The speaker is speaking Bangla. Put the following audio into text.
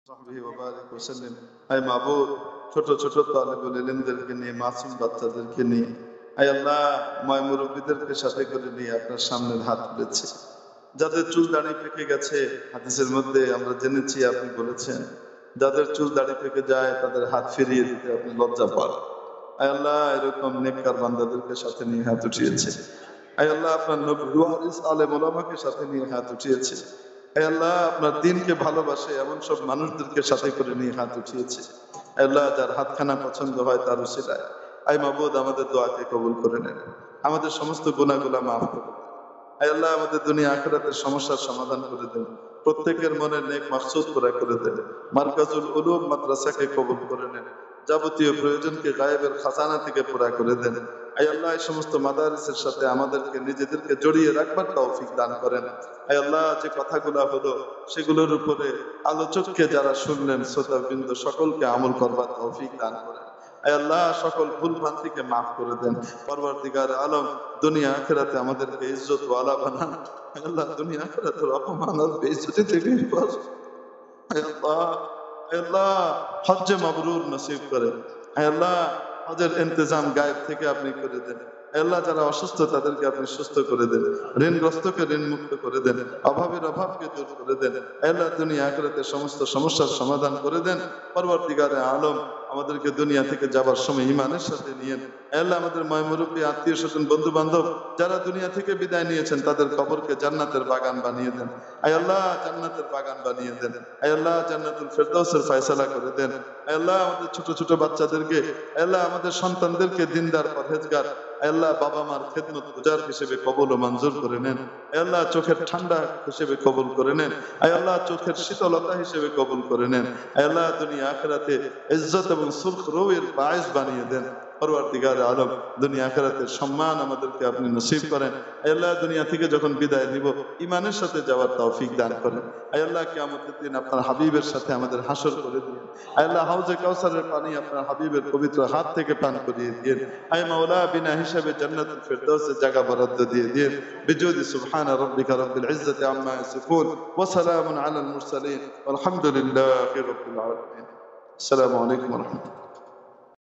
সাহবিহি ওয়া বারিক ওয়া সাল্লিম। আয় মাবুদ, ছোট ছোট তালেবুল ইলমদেরকে নিয়ে, মাসুম বাচ্চাদেরকে নিয়ে, আয় আল্লাহ, ময় মুরব্বীদেরকে সাথে করে নিয়ে আপনার সামনে হাত তুলেছি। যাদের চুল দাড়ি পেকে গেছে, হাদিসের মধ্যে আমরা জেনেছি, আপনি বলেছেন যাদের চুল দাড়ি পেকে যায় তাদের হাত ফিরিয়ে দিতে আপনি লজ্জা পান। আয় আল্লাহ, এরকম নেককার বান্দাদেরকে সাথে নিয়ে হাত উঠিয়েছে। আয় আল্লাহ, আপনার নবী ওয়ারিস আলেম ওলামাকে সাথে নিয়ে হাত উঠিয়েছে। আয় আল্লাহ, আপনার দ্বীনকে ভালোবাসে এমন সব মানুষদেরকে সাথে করে নিয়ে হাত উঠিয়েছে। আয় আল্লাহ, যার হাতখানা পছন্দ হয় তার উসিলায় আয় মাবুদ আমাদের দোয়াকে কবুল করে নেন, আমাদের সমস্ত গুনাহগুলো মাফ করে দেন। আয় আল্লাহ, আমাদের দুনিয়া আখিরাতের সমস্যার সমাধান করে দেন, প্রত্যেকের মনের নেক মাকসুদ পুরা করে দেন। মারকাজুল উলুম মাদ্রাসাকে কবুল করে নেন, যাবতীয় প্রয়োজনকে গায়েবের খাজানা থেকে পুরা করে দেন। আয় আল্লাহ, এই সমস্ত মাদারিসের সাথে আমাদেরকে নিজেদেরকে জড়িয়ে রাখবার তৌফিক দান করেন। আয় আল্লাহ, যে কথাগুলো হলো সেগুলোর উপরে আলোচককে যারা শুনলেন, শ্রোতাবৃন্দ সকলকে আমল করবার তৌফিক দান করেন। আয় আল্লাহ, সকল ভুল ভ্রান্তিকে মাফ করে দেন। পরবর্তীকার আলম, দুনিয়া আখিরাতে আমাদেরকে ইজ্জত ওয়ালা বানান। আয় আল্লাহ, দুনিয়া আখিরাতের অপমান আর বেইজ্জতি থেকে হেফাজত। আয় আল্লাহ, আয় আল্লাহ, হজ্জে মাবরুর নসিব করেন। আয় আল্লাহ, হজের ইন্তজাম গায়েব থেকে আপনি করে দেন। আয় আল্লাহ, যারা অসুস্থ তাদেরকে আপনি সুস্থ করে দেন, ঋণগ্রস্তকে ঋণ মুক্ত করে দেন, অভাবের অভাবকে দূর করে দেন। আয় আল্লাহ, দুনিয়া আখিরাতের সমস্ত সমস্যার সমাধান করে দেন। পরবর্তীকারে আলম, আমাদেরকে দুনিয়া থেকে যাবার সময় ঈমানের সাথে নিয়েন। আয় আল্লাহ, আমাদের ময়মুরব্বী, আত্মীয় স্বজন, বন্ধু বান্ধব যারা দুনিয়া থেকে বিদায় নিয়েছেন তাদের কবরকে জান্নাতের বাগান বানিয়ে দেন। আয় আল্লাহ, জান্নাতের বাগান বানিয়ে দেন। আয় আল্লাহ, জান্নাতুল ফেরদাউসের ফয়সালা করে দেন। আয় আল্লাহ, আমাদের ছোট ছোট বাচ্চাদেরকে, আয় আল্লাহ, আমাদের সন্তানদেরকে দিনদার, পরহেজগার, আয় আল্লাহ, বাবা মার খেদমত গুজার হিসেবে কবুল ও মঞ্জুর করে নেন। আয় আল্লাহ, চোখের ঠান্ডা হিসেবে কবুল করে নেন। আয় আল্লাহ, চোখের শীতলতা হিসেবে কবুল করে নেন। আয় আল্লাহ, দুনিয়া আখিরাতে ইজ্জত এবং সুরখ রুয়ের বায়েস বানিয়ে দেন। পরবর্তীকারে আলম, দুনিয়া আখিরাতের সম্মান আমাদেরকে আপনি নসিব করেন। আয় আল্লাহ, দুনিয়া থেকে যখন বিদায় নিব ঈমানের সাথে যাওয়ার তৌফিক দান করেন। আয় আল্লাহ, কিয়ামতের দিন আপনার হাবিবের সাথে আমাদের হাসর করে দিন। আয় আল্লাহ, হাউজে কাউসারের পানি আপনার হাবিবের পবিত্র হাত থেকে পান করিয়ে দিন। আয় মাওলা, বিনা হিসাবে জান্নাতুল ফেরদাউসের জায়গা বরাদ্দ দিয়ে দিন। বিজুদি সুবহানা রাব্বিকা রাব্বিল ইজ্জাতি আম্মা ইয়াসিফুন ওয়া সালামুন আলাল মুরসালিন ওয়ালহামদুলিল্লাহি রাব্বিল আলামিন। আসসালামু আলাইকুম ওয়া রাহমাতুল্লাহ।